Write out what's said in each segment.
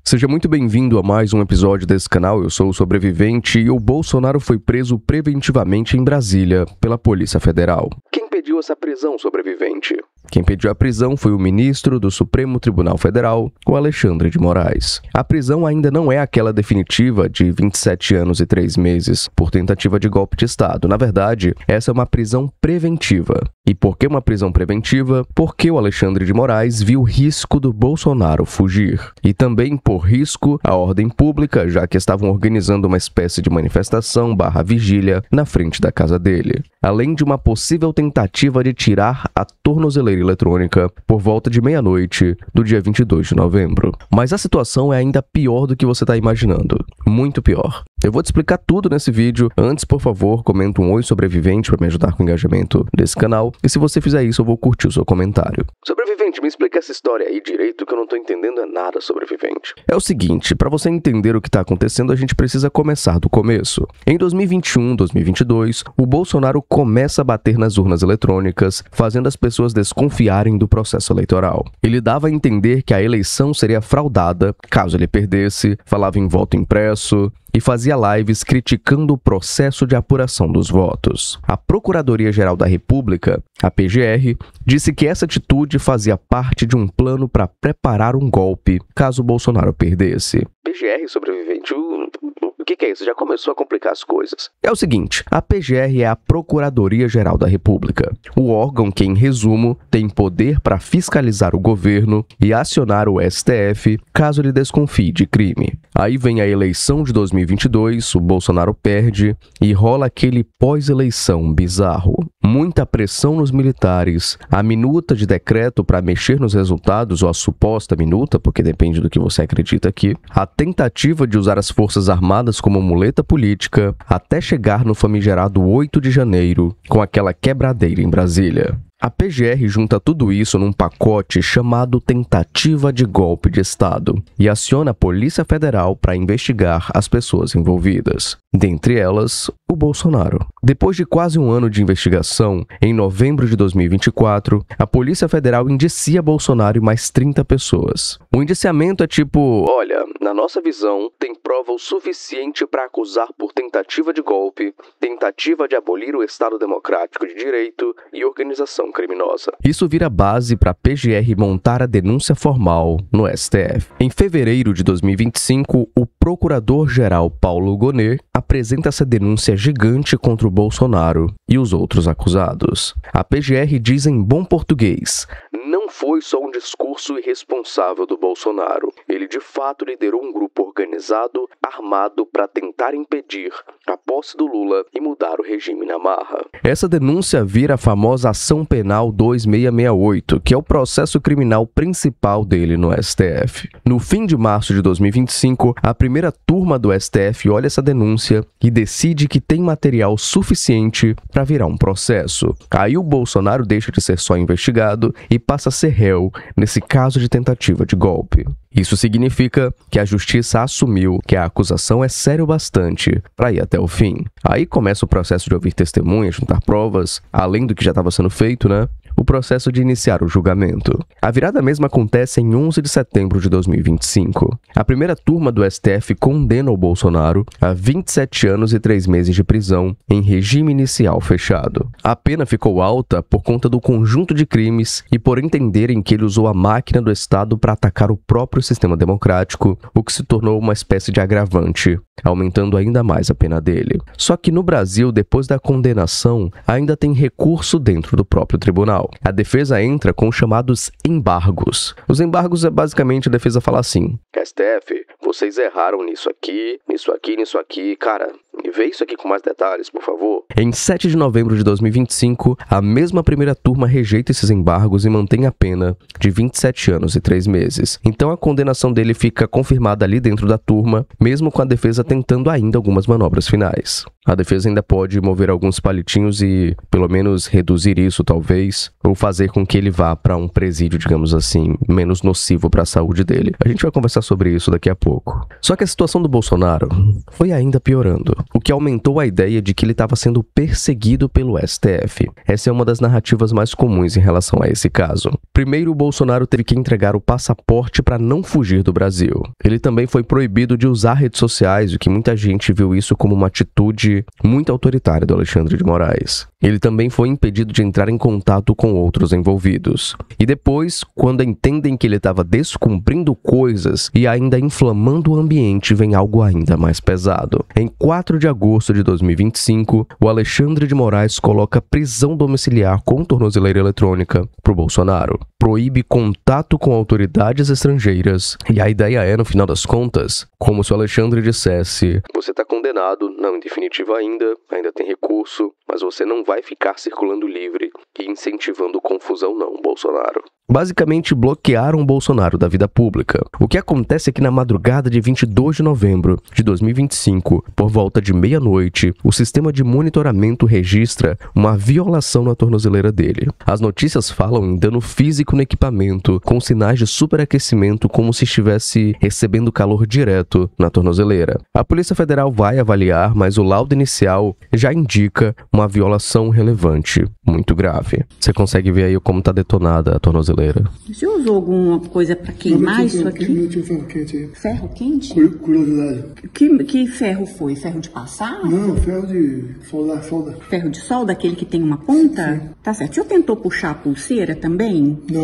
Seja muito bem-vindo a mais um episódio desse canal. Eu sou o Sobrevivente e o Bolsonaro foi preso preventivamente em Brasília pela Polícia Federal. Quem pediu essa prisão, Sobrevivente? Quem pediu a prisão foi o ministro do Supremo Tribunal Federal, o Alexandre de Moraes. A prisão ainda não é aquela definitiva de 27 anos e 3 meses por tentativa de golpe de Estado. Na verdade, essa é uma prisão preventiva. E por que uma prisão preventiva? Porque o Alexandre de Moraes viu risco do Bolsonaro fugir. E também por risco à ordem pública, já que estavam organizando uma espécie de manifestação/vigília na frente da casa dele. Além de uma possível tentativa de tirar a tornozeleira eletrônica por volta de meia-noite do dia 22 de novembro. Mas a situação é ainda pior do que você está imaginando. Muito pior. Eu vou te explicar tudo nesse vídeo. Antes, por favor, comenta um oi Sobrevivente para me ajudar com o engajamento desse canal. E se você fizer isso, eu vou curtir o seu comentário. Sobrevivente, me explica essa história aí direito, que eu não tô entendendo nada, Sobrevivente. É o seguinte, para você entender o que tá acontecendo, a gente precisa começar do começo. Em 2021, 2022, o Bolsonaro começa a bater nas urnas eletrônicas, fazendo as pessoas desconfiarem do processo eleitoral. Ele dava a entender que a eleição seria fraudada caso ele perdesse, falava em voto impresso e fazia lives criticando o processo de apuração dos votos. A Procuradoria-Geral da República, a PGR, disse que essa atitude fazia parte de um plano para preparar um golpe caso Bolsonaro perdesse. PGR, Sobrevivente, o que é isso? Já começou a complicar as coisas. É o seguinte, a PGR é a Procuradoria-Geral da República, o órgão que, em resumo, tem poder para fiscalizar o governo e acionar o STF caso ele desconfie de crime. Aí vem a eleição de 2022, o Bolsonaro perde e rola aquele pós-eleição bizarro. Muita pressão nos militares, a minuta de decreto para mexer nos resultados, ou a suposta minuta, porque depende do que você acredita aqui, a tentativa de usar as Forças Armadas como muleta política, até chegar no famigerado 8 de janeiro, com aquela quebradeira em Brasília. A PGR junta tudo isso num pacote chamado tentativa de golpe de Estado e aciona a Polícia Federal para investigar as pessoas envolvidas, dentre elas, o Bolsonaro. Depois de quase um ano de investigação, em novembro de 2024, a Polícia Federal indicia Bolsonaro e mais 30 pessoas. O indiciamento é tipo, olha, na nossa visão, tem prova o suficiente para acusar por tentativa de golpe, tentativa de abolir o Estado Democrático de Direito e organização criminosa. Isso vira base para a PGR montar a denúncia formal no STF. Em fevereiro de 2025, o procurador-geral Paulo Gonet apresenta essa denúncia gigante contra o Bolsonaro e os outros acusados. A PGR diz em bom português: não foi só um discurso irresponsável do Bolsonaro. Ele de fato liderou um grupo organizado, armado para tentar impedir a posse do Lula e mudar o regime na marra. Essa denúncia vira a famosa Ação Penal 2668, que é o processo criminal principal dele no STF. No fim de março de 2025, a primeira turma do STF olha essa denúncia e decide que tem material suficiente para virar um processo. Aí o Bolsonaro deixa de ser só investigado e passa a ser réu nesse caso de tentativa de golpe. Isso significa que a justiça assumiu que a acusação é séria o bastante para ir até o fim. Aí começa o processo de ouvir testemunhas, juntar provas, além do que já estava sendo feito, o processo de iniciar o julgamento. A virada mesma acontece em 11 de setembro de 2025. A primeira turma do STF condena o Bolsonaro a 27 anos e 3 meses de prisão em regime inicial fechado. A pena ficou alta por conta do conjunto de crimes e por entenderem que ele usou a máquina do Estado para atacar o próprio sistema democrático, o que se tornou uma espécie de agravante, aumentando ainda mais a pena dele. Só que no Brasil, depois da condenação, ainda tem recurso dentro do próprio tribunal. A defesa entra com os chamados embargos. Os embargos é basicamente a defesa falar assim: STF, vocês erraram nisso aqui, cara, vê isso aqui com mais detalhes, por favor. Em 7 de novembro de 2025, a mesma primeira turma rejeita esses embargos e mantém a pena de 27 anos e 3 meses. Então a condenação dele fica confirmada ali dentro da turma, mesmo com a defesa tentando ainda algumas manobras finais. A defesa ainda pode mover alguns palitinhos e, pelo menos, reduzir isso, talvez, ou fazer com que ele vá para um presídio, digamos assim, menos nocivo para a saúde dele. A gente vai conversar sobre isso daqui a pouco. Só que a situação do Bolsonaro foi ainda piorando, o que aumentou a ideia de que ele estava sendo perseguido pelo STF. Essa é uma das narrativas mais comuns em relação a esse caso. Primeiro, o Bolsonaro teve que entregar o passaporte para não fugir do Brasil. Ele também foi proibido de usar redes sociais, o que muita gente viu isso como uma atitude muito autoritária do Alexandre de Moraes. Ele também foi impedido de entrar em contato com outros envolvidos. E depois, quando entendem que ele estava descumprindo coisas e ainda inflamando o ambiente, vem algo ainda mais pesado. Em 4 de agosto de 2025, o Alexandre de Moraes coloca prisão domiciliar com tornozeleira eletrônica para o Bolsonaro. Proíbe contato com autoridades estrangeiras. E a ideia é, no final das contas, como se o Alexandre dissesse: você está condenado, não em definitivo ainda tem recurso, mas você não vai ficar circulando livre e incentivando confusão não, Bolsonaro. Basicamente, bloquearam o Bolsonaro da vida pública. O que acontece é que na madrugada de 22 de novembro de 2025, por volta de meia-noite, o sistema de monitoramento registra uma violação na tornozeleira dele. As notícias falam em dano físico no equipamento, com sinais de superaquecimento como se estivesse recebendo calor direto na tornozeleira. A Polícia Federal vai avaliar, mas o laudo inicial já indica uma violação relevante, muito grave. Você consegue ver aí como está detonada a tornozeleira. Você usou alguma coisa para queimar isso aqui? Não tinha ferro quente aí. Ferro quente? Curiosidade. Que ferro foi? Ferro de passar? Não, ferro de solda. Ferro de solda, aquele que tem uma ponta? Sim. Tá certo. O senhor tentou puxar a pulseira também? Não.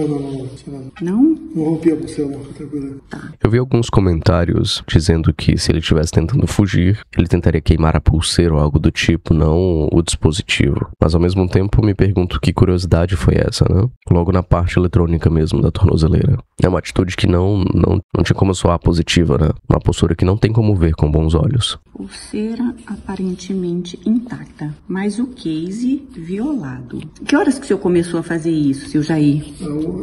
Não? Não rompi a pulseira, não. Tranquilo. Tá. Eu vi alguns comentários dizendo que se ele estivesse tentando fugir, ele tentaria queimar a pulseira ou algo do tipo, não o dispositivo. Mas ao mesmo tempo me pergunto que curiosidade foi essa, né? Logo na parte eletrônica mesmo da tornozeleira. É uma atitude que não tinha como soar positiva, né? Uma postura que não tem como ver com bons olhos. Pulseira aparentemente intacta, mas o case violado. Que horas que o senhor começou a fazer isso, seu Jair?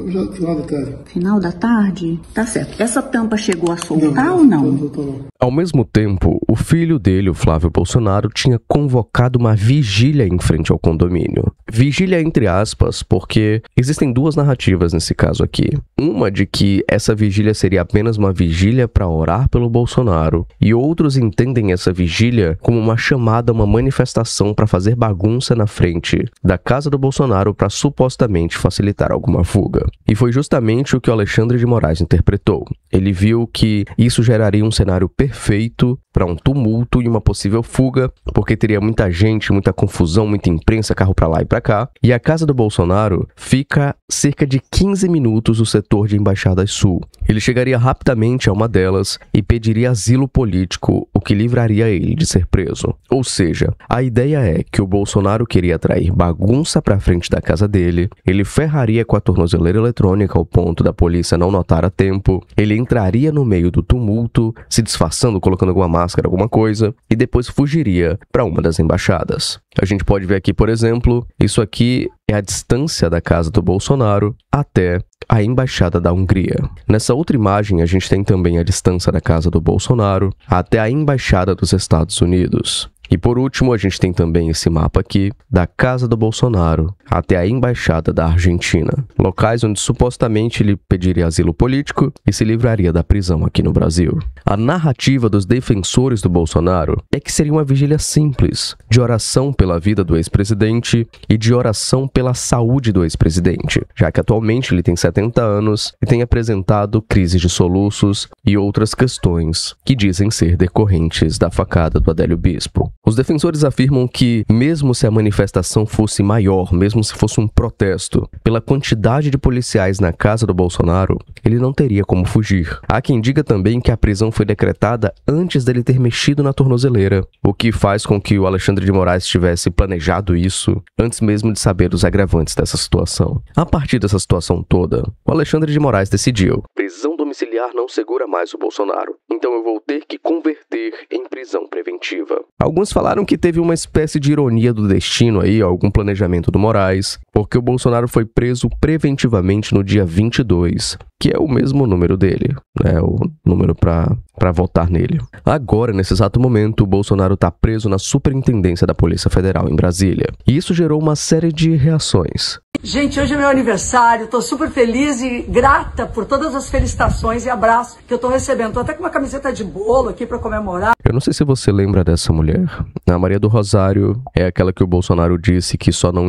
Já final da tarde. Final da tarde? Tá certo. Essa tampa chegou a soltar ou não? Não. Ao mesmo tempo, o filho dele, o Flávio Bolsonaro, tinha convocado uma vigília em frente ao condomínio. Vigília entre aspas, porque existem duas narrativas nesse caso aqui. Uma de que essa vigília seria apenas uma vigília para orar pelo Bolsonaro, e outros entendem essa vigília como uma chamada, uma manifestação para fazer bagunça na frente da casa do Bolsonaro para supostamente facilitar alguma fuga. E foi justamente o que o Alexandre de Moraes interpretou. Ele viu que isso geraria um cenário perfeito para um tumulto e uma possível fuga, porque teria muita gente, muita confusão, muita imprensa, carro para lá e para cá. E a casa do Bolsonaro fica cerca de 15 minutos do setor de Embaixadas Sul. Ele chegaria rapidamente a uma delas e pediria asilo político, o que livraria ele de ser preso. Ou seja, a ideia é que o Bolsonaro queria atrair bagunça para frente da casa dele, ele ferraria com a tornozeleira eletrônica ao ponto da polícia não notar a tempo, ele entraria no meio do tumulto, se disfarçando, colocando alguma máscara, alguma coisa, e depois fugiria para uma das embaixadas. A gente pode ver aqui, por exemplo, isso aqui é a distância da casa do Bolsonaro até a embaixada da Hungria. Nessa outra imagem, a gente tem também a distância da casa do Bolsonaro até a embaixada dos Estados Unidos. E por último, a gente tem também esse mapa aqui da casa do Bolsonaro até a embaixada da Argentina, locais onde supostamente ele pediria asilo político e se livraria da prisão aqui no Brasil. A narrativa dos defensores do Bolsonaro é que seria uma vigília simples, de oração pela vida do ex-presidente e de oração pela saúde do ex-presidente, já que atualmente ele tem 70 anos e tem apresentado crises de soluços e outras questões que dizem ser decorrentes da facada do Adélio Bispo. Os defensores afirmam que, mesmo se a manifestação fosse maior, mesmo se fosse um protesto, pela quantidade de policiais na casa do Bolsonaro, ele não teria como fugir. Há quem diga também que a prisão foi decretada antes dele ter mexido na tornozeleira, o que faz com que o Alexandre de Moraes tivesse planejado isso antes mesmo de saber os agravantes dessa situação. A partir dessa situação toda, o Alexandre de Moraes decidiu: prisão domiciliar não segura mais o Bolsonaro, então eu vou ter que converter em prisão preventiva. Alguns falaram que teve uma espécie de ironia do destino aí, algum planejamento do Moraes, porque o Bolsonaro foi preso preventivamente no dia 22, que é o mesmo número dele, né? O número para para votar nele. Agora, nesse exato momento, o Bolsonaro está preso na Superintendência da Polícia Federal em Brasília. E isso gerou uma série de reações. Gente, hoje é meu aniversário, tô super feliz e grata por todas as felicitações e abraços que eu tô recebendo. Tô até com uma camiseta de bolo aqui para comemorar. Eu não sei se você lembra dessa mulher. A Maria do Rosário é aquela que o Bolsonaro disse que só não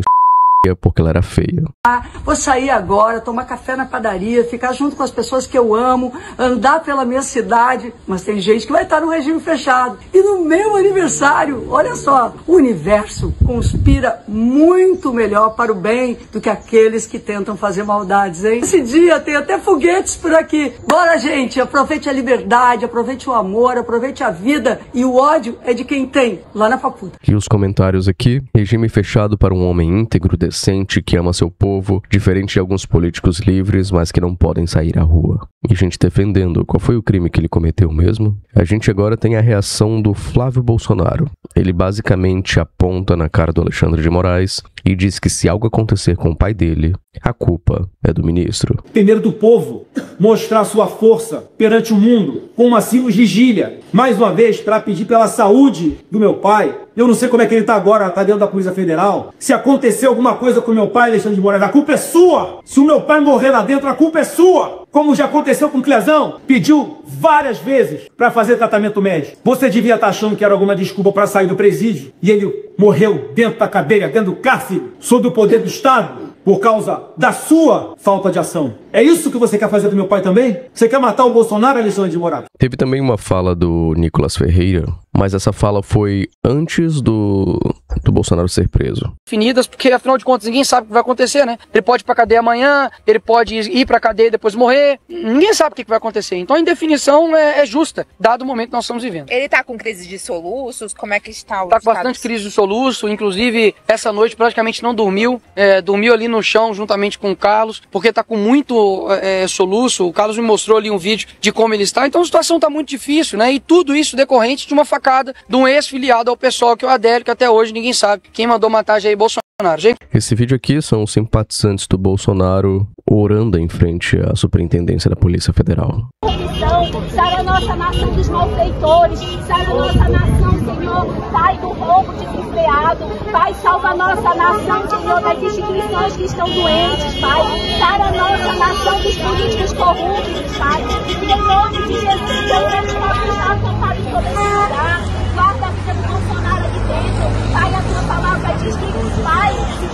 porque ela era feia. Vou sair agora, tomar café na padaria, ficar junto com as pessoas que eu amo, andar pela minha cidade, mas tem gente que vai estar no regime fechado. E no meu aniversário, olha só, o universo conspira muito melhor para o bem do que aqueles que tentam fazer maldades, hein? Esse dia tem até foguetes por aqui. Bora, gente, aproveite a liberdade, aproveite o amor, aproveite a vida, e o ódio é de quem tem, lá na Papuda. E os comentários aqui: regime fechado para um homem íntegro, decente, que ama seu povo, diferente de alguns políticos livres, mas que não podem sair à rua. E gente defendendo. Qual foi o crime que ele cometeu mesmo? A gente agora tem a reação do Flávio Bolsonaro. Ele basicamente aponta na cara do Alexandre de Moraes e diz que se algo acontecer com o pai dele, a culpa é do ministro. Primeiro do povo, mostrar sua força perante o mundo, com uma simples vigília, mais uma vez para pedir pela saúde do meu pai. Eu não sei como é que ele está agora, está dentro da Polícia Federal. Se acontecer alguma coisa com meu pai, Alexandre de Moraes, a culpa é sua. Se o meu pai morrer lá dentro, a culpa é sua. Como já aconteceu com o Clezão, pediu várias vezes para fazer tratamento médico. Você devia estar achando que era alguma desculpa para sair do presídio, e ele morreu dentro da cadeia, dentro do cárcere, sob o poder do Estado, por causa da sua falta de ação. É isso que você quer fazer do meu pai também? Você quer matar o Bolsonaro, Alexandre de Moraes? Teve também uma fala do Nicolas Ferreira, mas essa fala foi antes do Bolsonaro ser preso. Definidas, porque afinal de contas ninguém sabe o que vai acontecer, né? Ele pode ir pra cadeia amanhã, ele pode ir pra cadeia e depois morrer. Ninguém sabe o que vai acontecer. Então a indefinição é justa, dado o momento que nós estamos vivendo. Ele tá com crise de soluços? Como é que está o Tá com bastante crise de soluço, inclusive essa noite praticamente não dormiu. Dormiu ali no chão juntamente com o Carlos, porque tá com muito soluço. O Carlos me mostrou ali um vídeo de como ele está. Então a situação tá muito difícil, né? E tudo isso decorrente de uma facada de um ex-filiado ao PSOL, que é o Adélio, que até hoje ninguém sabe quem mandou matar Jair Bolsonaro. Esse vídeo aqui são os simpatizantes do Bolsonaro orando em frente à Superintendência da Polícia Federal. Sai a nossa nação dos malfeitores, sai a nossa nação, Senhor, Pai, do roubo desenfreado, Pai, salva a nossa nação, Senhor, das instituições que estão doentes, Pai, sai a nossa nação dos políticos corruptos, Pai, e em nome de Jesus, eu quero te avisar, Pai, sobre esse lugar, guarda a vida do Bolsonaro aqui dentro, Pai, a tua palavra diz que, Pai, se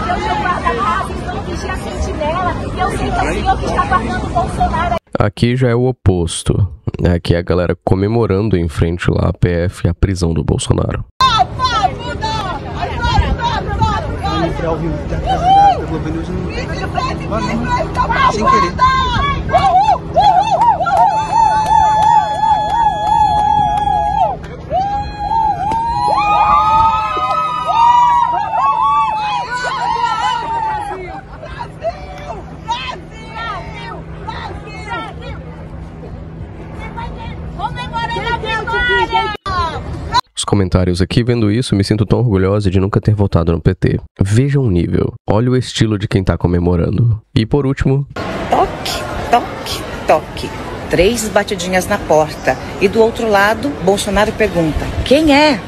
Deus não guarda a casa, então vigia a sentinela, e eu sei que é o Senhor que está guardando o Bolsonaro. Aqui já é o oposto. Aqui é a galera comemorando em frente lá à PF a prisão do Bolsonaro. Sem querer. Os comentários aqui, vendo isso, me sinto tão orgulhosa de nunca ter votado no PT. Veja o nível. Olha o estilo de quem tá comemorando. E por último... Toque, toque, toque. 3 batidinhas na porta. E do outro lado, Bolsonaro pergunta: quem é?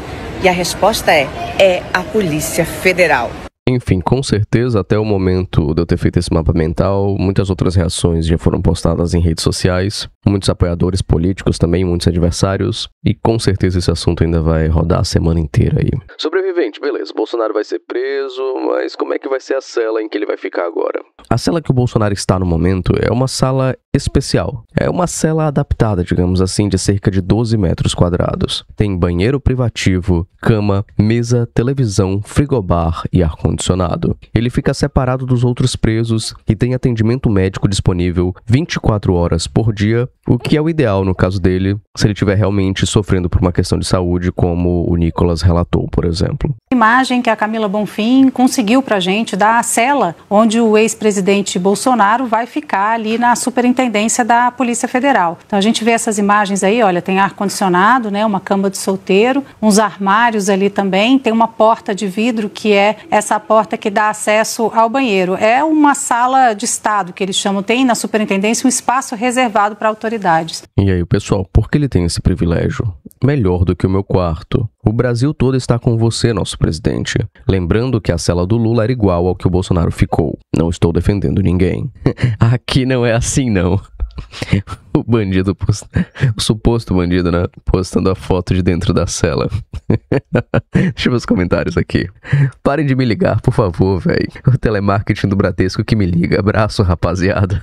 E a resposta é a Polícia Federal. Enfim, com certeza, até o momento de eu ter feito esse mapa mental, muitas outras reações já foram postadas em redes sociais, muitos apoiadores políticos também, muitos adversários, e com certeza esse assunto ainda vai rodar a semana inteira aí. Sobrevivente, beleza, Bolsonaro vai ser preso, mas como é que vai ser a cela em que ele vai ficar agora? A cela que o Bolsonaro está no momento é uma sala especial. É uma cela adaptada, digamos assim, de cerca de 12 metros quadrados. Tem banheiro privativo, cama, mesa, televisão, frigobar e ar-condicionado. Ele fica separado dos outros presos e tem atendimento médico disponível 24 horas por dia, o que é o ideal no caso dele, se ele estiver realmente sofrendo por uma questão de saúde, como o Nicolas relatou, por exemplo. Imagem que a Camila Bonfim conseguiu pra gente da cela onde o ex-presidente Bolsonaro vai ficar ali na Superintendência da Polícia Federal. Então a gente vê essas imagens aí, olha, tem ar-condicionado, né, uma cama de solteiro, uns armários ali também, tem uma porta de vidro que é essa porta que dá acesso ao banheiro. É uma sala de estado que eles chamam, tem na superintendência um espaço reservado para autoridades. E aí, pessoal, por que ele tem esse privilégio? Melhor do que o meu quarto. O Brasil todo está com você, nosso presidente. Lembrando que a cela do Lula era igual ao que o Bolsonaro ficou. Não estou defendendo ninguém. Aqui não é assim, não. O bandido, o suposto bandido, né? Postando a foto de dentro da cela. Deixa eu ver os comentários aqui. Parem de me ligar, por favor, velho. O telemarketing do Bradesco que me liga. Abraço, rapaziada.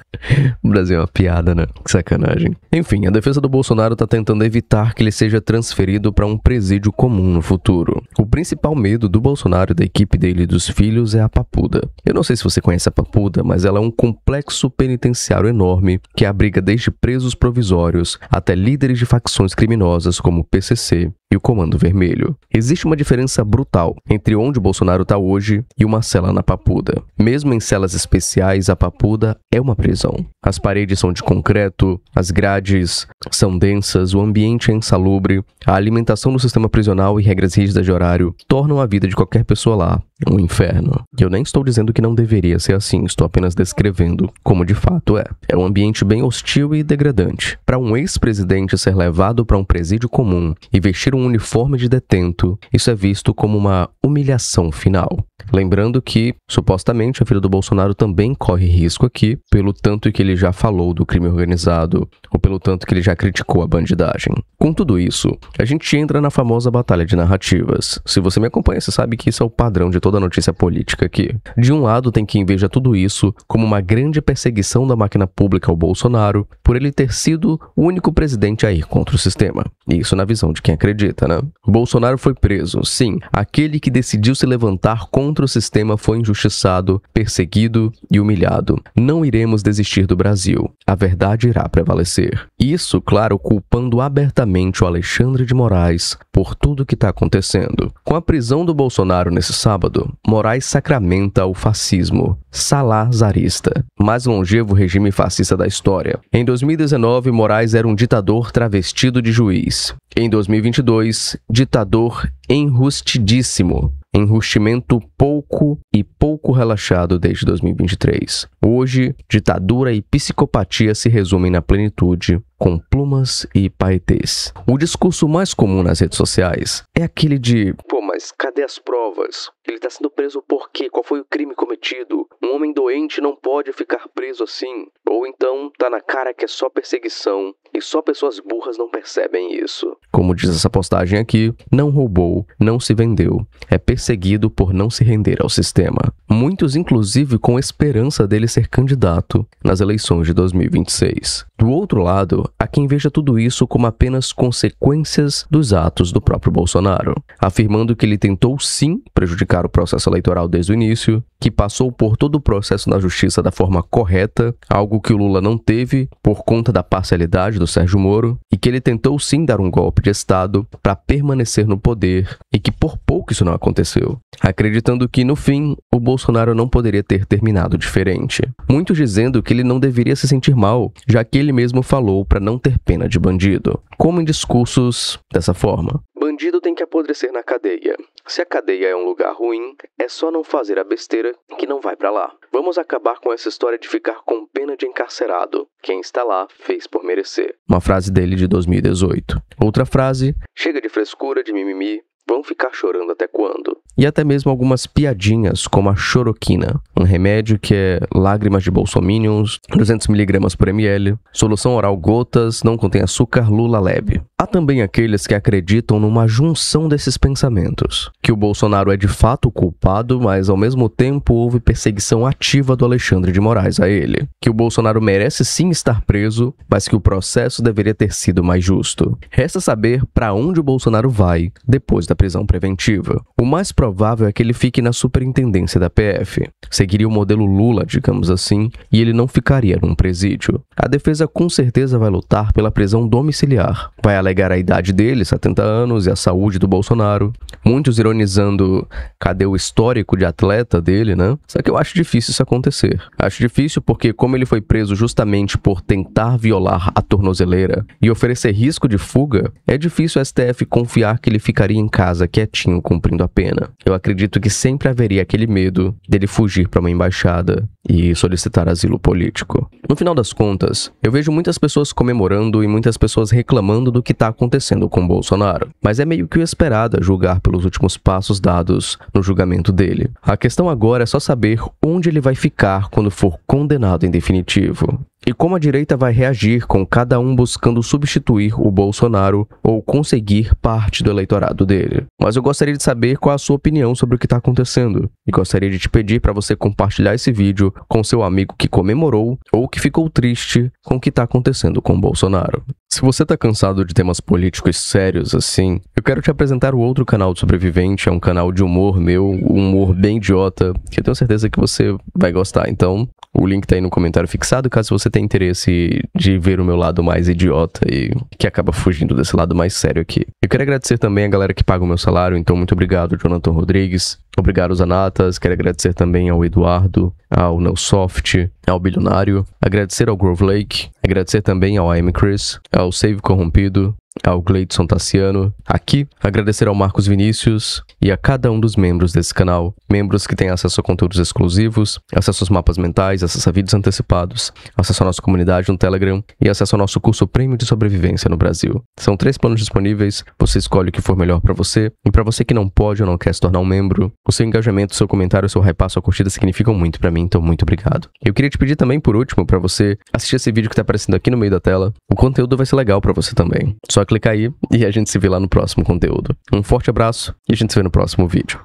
O Brasil é uma piada, né? Que sacanagem. Enfim, a defesa do Bolsonaro tá tentando evitar que ele seja transferido para um presídio comum no futuro. O principal medo do Bolsonaro, da equipe dele e dos filhos é a Papuda. Eu não sei se você conhece a Papuda, mas ela é um complexo penitenciário enorme que abriga desde presos provisórios até líderes de facções criminosas como o PCC e o Comando Vermelho. Existe uma diferença brutal entre onde o Bolsonaro está hoje e uma cela na Papuda. Mesmo em celas especiais, a Papuda é uma prisão. As paredes são de concreto, as grades são densas, o ambiente é insalubre, a alimentação do sistema prisional e regras rígidas de horário tornam a vida de qualquer pessoa lá um inferno. Eu nem estou dizendo que não deveria ser assim, estou apenas descrevendo como de fato é. É um ambiente bem hostil e degradante. Para um ex-presidente ser levado para um presídio comum e vestir um uniforme de detento, isso é visto como uma humilhação final. Lembrando que, supostamente, a filha do Bolsonaro também corre risco aqui, pelo tanto que ele já falou do crime organizado, ou pelo tanto que ele já criticou a bandidagem. Com tudo isso, a gente entra na famosa batalha de narrativas. Se você me acompanha, você sabe que isso é o padrão de toda notícia política aqui. De um lado, tem quem veja tudo isso como uma grande perseguição da máquina pública ao Bolsonaro, por ele ter sido o único presidente a ir contra o sistema. Isso na visão de quem acredita, né? Bolsonaro foi preso, sim. Aquele que decidiu se levantar contra o sistema foi injustiçado, perseguido e humilhado. Não iremos desistir do Brasil. A verdade irá prevalecer. Isso, claro, culpando abertamente o Alexandre de Moraes por tudo que está acontecendo. Com a prisão do Bolsonaro nesse sábado, Moraes sacramenta o fascismo salazarista, mais longevo regime fascista da história. Em 2019, Moraes era um ditador travestido de juiz. Em 2022, ditador enrustidíssimo. Enrustimento pouco relaxado desde 2023. Hoje, ditadura e psicopatia se resumem na plenitude, com plumas e paetês. O discurso mais comum nas redes sociais é aquele de: pô, mas cadê as provas? Ele tá sendo preso por quê? Qual foi o crime cometido? Um homem doente não pode ficar preso assim. Ou então, tá na cara que é só perseguição e só pessoas burras não percebem isso. Como diz essa postagem aqui, não roubou, não se vendeu. É perseguido por não se render ao sistema. Muitos, inclusive, com esperança dele ser candidato nas eleições de 2026. Do outro lado, há quem veja tudo isso como apenas consequências dos atos do próprio Bolsonaro, afirmando que ele tentou sim prejudicar o processo eleitoral desde o início, que passou por todo o processo na justiça da forma correta, algo que o Lula não teve por conta da parcialidade do Sérgio Moro, e que ele tentou sim dar um golpe de Estado para permanecer no poder, e que por pouco isso não aconteceu, acreditando que, no fim, o Bolsonaro não poderia ter terminado diferente. Muitos dizendo que ele não deveria se sentir mal, já que ele mesmo falou para não ter pena de bandido, como em discursos dessa forma. Bandido tem que apodrecer na cadeia. Se a cadeia é um lugar ruim, é só não fazer a besteira que não vai pra lá. Vamos acabar com essa história de ficar com pena de encarcerado. Quem está lá fez por merecer. Uma frase dele de 2018. Outra frase: chega de frescura, de mimimi. Vão ficar chorando até quando? E até mesmo algumas piadinhas, como a choroquina, um remédio que é lágrimas de bolsominions, 200mg por ml, solução oral gotas, não contém açúcar, Lula leve. Há também aqueles que acreditam numa junção desses pensamentos, que o Bolsonaro é de fato o culpado, mas ao mesmo tempo houve perseguição ativa do Alexandre de Moraes a ele, que o Bolsonaro merece sim estar preso, mas que o processo deveria ter sido mais justo. Resta saber para onde o Bolsonaro vai depois da prisão preventiva. O mais provável é que ele fique na superintendência da PF. Seguiria o modelo Lula, digamos assim, e ele não ficaria num presídio. A defesa com certeza vai lutar pela prisão domiciliar. Vai alegar a idade dele, 70 anos, e a saúde do Bolsonaro. Muitos ironizando, cadê o histórico de atleta dele, né? Só que eu acho difícil isso acontecer. Acho difícil porque, como ele foi preso justamente por tentar violar a tornozeleira e oferecer risco de fuga, é difícil o STF confiar que ele ficaria em casa casa quietinho cumprindo a pena. Eu acredito que sempre haveria aquele medo dele fugir para uma embaixada e solicitar asilo político. No final das contas, eu vejo muitas pessoas comemorando e muitas pessoas reclamando do que está acontecendo com Bolsonaro. Mas é meio que o esperado a julgar pelos últimos passos dados no julgamento dele. A questão agora é só saber onde ele vai ficar quando for condenado em definitivo. E como a direita vai reagir com cada um buscando substituir o Bolsonaro ou conseguir parte do eleitorado dele. Mas eu gostaria de saber qual a sua opinião sobre o que está acontecendo. E gostaria de te pedir para você compartilhar esse vídeo com seu amigo que comemorou ou que ficou triste com o que está acontecendo com o Bolsonaro. Se você tá cansado de temas políticos sérios assim, eu quero te apresentar o outro canal do Sobrevivente. É um canal de humor meu, um humor bem idiota, que eu tenho certeza que você vai gostar. Então, o link tá aí no comentário fixado, caso você tenha interesse de ver o meu lado mais idiota e que acaba fugindo desse lado mais sério aqui. Eu quero agradecer também a galera que paga o meu salário, então muito obrigado, Jonathan Rodrigues. Obrigado, Zanatas. Quero agradecer também ao Eduardo, ao Nelsoft, ao Bilionário. Agradecer ao Grove Lake. Agradecer também ao AM Chris, ao Save Corrompido, ao Gleidson Tassiano. Aqui, agradecer ao Marcos Vinícius e a cada um dos membros desse canal. Membros que têm acesso a conteúdos exclusivos, acesso aos mapas mentais, acesso a vídeos antecipados, acesso à nossa comunidade no Telegram e acesso ao nosso curso Prêmio de Sobrevivência no Brasil. São 3 planos disponíveis, você escolhe o que for melhor para você. E para você que não pode ou não quer se tornar um membro, o seu engajamento, o seu comentário, o seu hype, a sua curtida significam muito para mim, então muito obrigado. Eu queria te pedir também, por último, para você assistir esse vídeo que tá aparecendo aqui no meio da tela. O conteúdo vai ser legal para você também. Só clicar aí e a gente se vê lá no próximo conteúdo. Um forte abraço e a gente se vê no próximo vídeo.